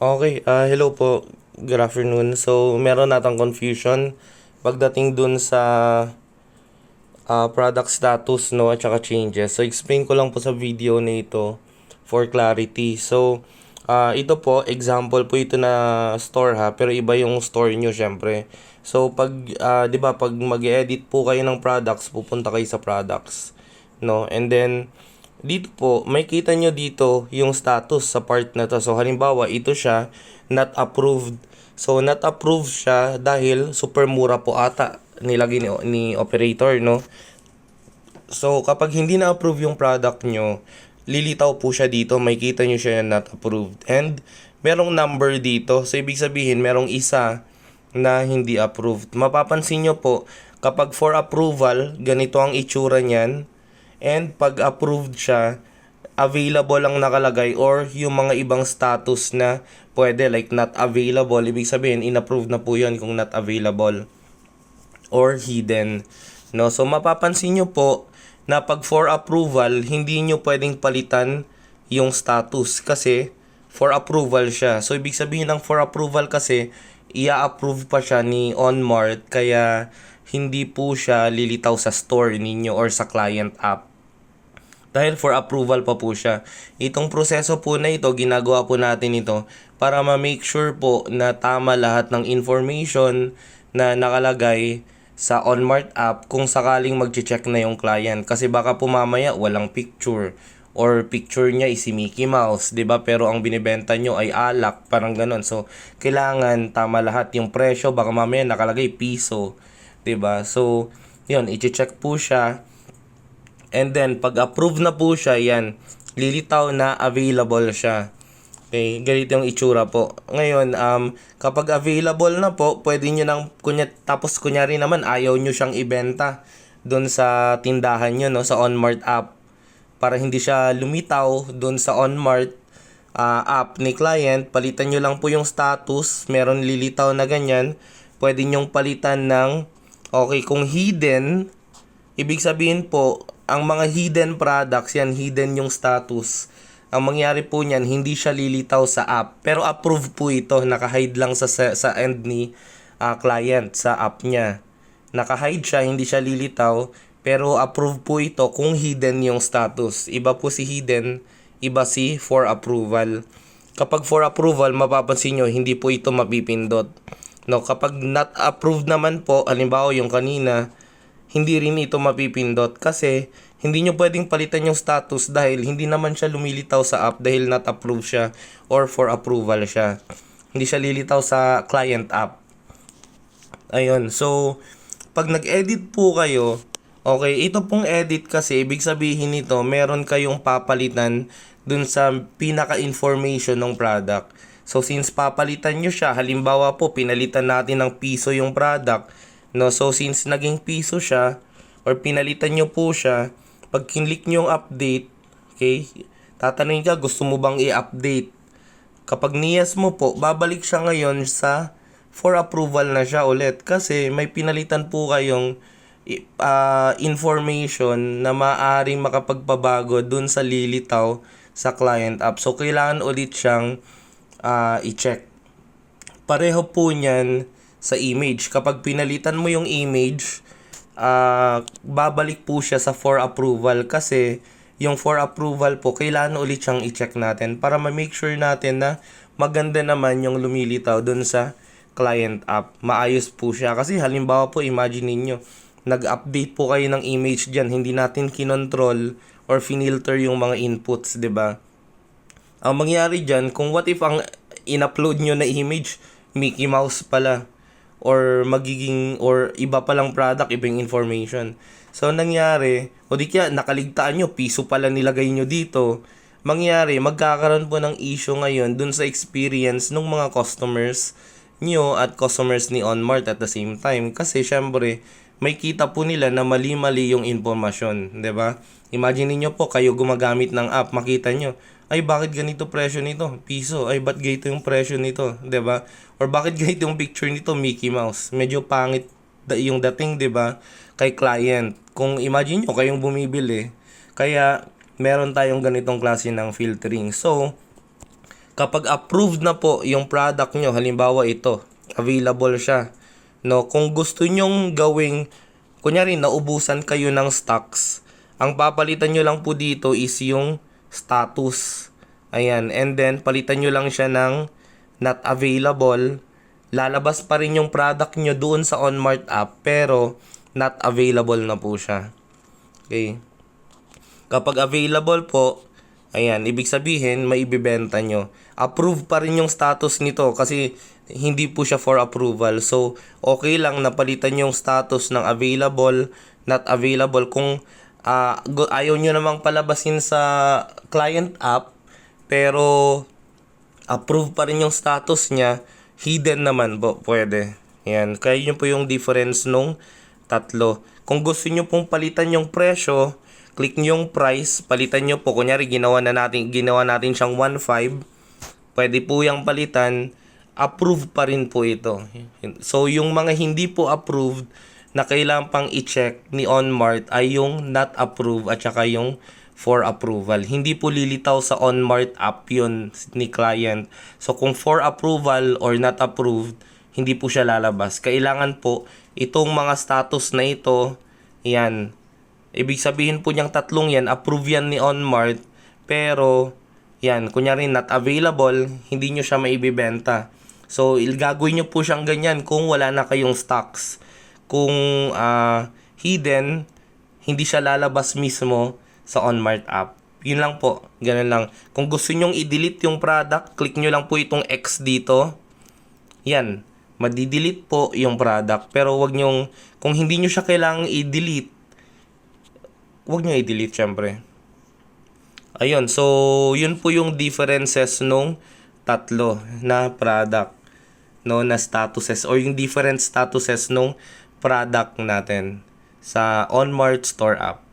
Okay, hello po. Good afternoon. So, meron natang confusion pagdating dun sa product status, no, at saka changes. So, explain ko lang po sa video na ito for clarity. So, ito po, example po ito na store ha, pero iba yung store nyo syempre. So, pag, di ba, pag mag-edit po kayo ng products, pupunta kayo sa products, no? And then, dito po, may kita nyo dito yung status sa part na to. So, halimbawa, ito siya, not approved. So, not approved siya dahil super mura po ata nilagay ni operator, no? So, kapag hindi na-approve yung product nyo, lilitaw po siya dito. May kita nyo siya not approved. And, merong number dito. So, ibig sabihin, merong isa na hindi approved. Mapapansin nyo po, kapag for approval, ganito ang itsura niyan. And pag approved siya, available ang nakalagay or yung mga ibang status na pwede like not available, ibig sabihin inapprove na po yun kung not available or hidden. No? So mapapansin nyo po na pag for approval, hindi nyo pwedeng palitan yung status kasi for approval siya. So ibig sabihin ng for approval kasi i-approve pa siya ni OnMart kaya hindi po siya lilitaw sa store ninyo or sa client app. Dahil for approval pa po siya. Itong proseso po na ito, ginagawa po natin ito para ma-make sure po na tama lahat ng information na nakalagay sa OnMart app kung sakaling mag-check na yung client. Kasi baka po mamaya walang picture or picture niya is si Mickey Mouse, 'di ba? Pero ang binibenta nyo ay alak, parang ganon. So, kailangan tama lahat yung presyo, baka mamaya nakalagay piso, 'di ba? So, 'yun, i-check po siya. And then, pag approve na po siya, yan, lilitaw na available siya. Okay, ganito yung itsura po. Ngayon, kapag available na po, pwede nyo nang, tapos kunyari naman, ayaw nyo siyang ibenta doon sa tindahan nyo, no, sa OnMart app. Para hindi siya lumitaw doon sa OnMart app ni client, palitan nyo lang po yung status, meron lilitaw na ganyan. Pwede nyong palitan ng, okay, kung hidden, ibig sabihin po, ang mga hidden products, yan, hidden yung status. Ang mangyari po niyan, hindi siya lilitaw sa app. Pero approve po ito, naka-hide lang sa end ni client, sa app niya. Naka-hide siya, hindi siya lilitaw. Pero approve po ito kung hidden yung status. Iba po si hidden, iba si for approval. Kapag for approval, mapapansin nyo, hindi po ito mapipindot. No, kapag not approved naman po, halimbawa yung kanina, hindi rin ito mapipindot kasi hindi nyo pwedeng palitan yung status dahil hindi naman siya lumilitaw sa app dahil not approved siya or for approval siya. Hindi siya lilitaw sa client app. Ayun, so pag nag-edit po kayo, okay, ito pong edit kasi ibig sabihin nito meron kayong papalitan dun sa pinaka-information ng product. So since papalitan nyo siya, halimbawa po pinalitan natin ng piso yung product, no, so since naging piso siya or pinalitan nyo po siya, pag kinlik nyo yung update, okay, tatanungin ka, gusto mo bang i-update? Kapag niyas mo po, babalik siya ngayon sa for approval na siya ulit kasi may pinalitan po kayong information na maaaring makapagpabago dun sa lilitaw sa client app. So, kailangan ulit siyang i-check. Pareho po niyan sa image. Kapag pinalitan mo yung image, babalik po siya sa for approval kasi yung for approval po, kailangan ulit siyang i-check natin para ma-make sure natin na maganda naman yung lumilitaw dun sa client app. Maayos po siya. Kasi halimbawa po, imagine niyo nag-update po kayo ng image dyan, hindi natin kinontrol or finilter yung mga inputs, 'di ba? Ang mangyari dyan, kung what if ang in-upload nyo na image, Mickey Mouse pala, or magiging or iba palang product, ibang information. So nangyari, o di kaya nakaligtaan nyo, piso pala nilagay nyo dito. Mangyari, magkakaroon po ng issue ngayon dun sa experience ng mga customers nyo at customers ni OnMart at the same time. Kasi syempre, may kita po nila na mali-mali yung informasyon, 'di ba? Imagine niyo po kayo gumagamit ng app, makita nyo, ay bakit ganito presyo nito? Piso. Ay ba't ganito yung presyo nito? 'Di ba? Or bakit ganito yung picture nito? Mickey Mouse. Medyo pangit yung dating, 'di ba? Kay client. Kung imagine nyo kayong bumibili. Kaya meron tayong ganitong klase ng filtering. So, Kapag approved na po yung product nyo, halimbawa ito, available siya. No, kung gusto nyong gawing, kunyari naubusan kayo ng stocks, ang papalitan nyo lang po dito is yung status. Ayan, and then palitan nyo lang siya ng not available. Lalabas pa rin yung product nyo doon sa OnMart app, pero not available na po siya. Okay. Kapag available po, ayan, ibig sabihin, may ibibenta nyo. Approve pa rin yung status nito kasi hindi po siya for approval. So, okay lang napalitan yung status ng available, not available. Kung ayaw nyo namang palabasin sa client app, pero approve pa rin yung status niya, hidden naman po, pwede. Ayan, kaya yun po yung difference nung tatlo. Kung gusto nyo pong palitan yung presyo, click nyo yung price, palitan nyo po. Kunyari, ginawa natin siyang 1.5. Pwede po yung palitan, approve pa rin po ito. So, yung mga hindi po approved na kailangan pang i-check ni OnMart ay yung not approved at saka yung for approval. Hindi po lilitaw sa OnMart app yun ni client. So, kung for approval or not approved, hindi po siya lalabas. Kailangan po, itong mga status na ito, yan. Ibig sabihin po niyang tatlong yan, approve yan ni OnMart, pero yan, kunyari not available, hindi nyo siya maibibenta. So, gagawin nyo po siyang ganyan kung wala na kayong stocks. Kung hidden, hindi siya lalabas mismo sa OnMart app. Yun lang po, ganun lang. Kung gusto nyong i-delete yung product, click nyo lang po itong X dito. Yan, madi-delete po yung product. Pero wag nyong, kung hindi nyo siya kailangang i-delete, wag nyo i-delete syempre. Ayun, so yun po yung differences nung tatlo na product, no, na statuses or yung different statuses nung product natin sa OnMart Store app.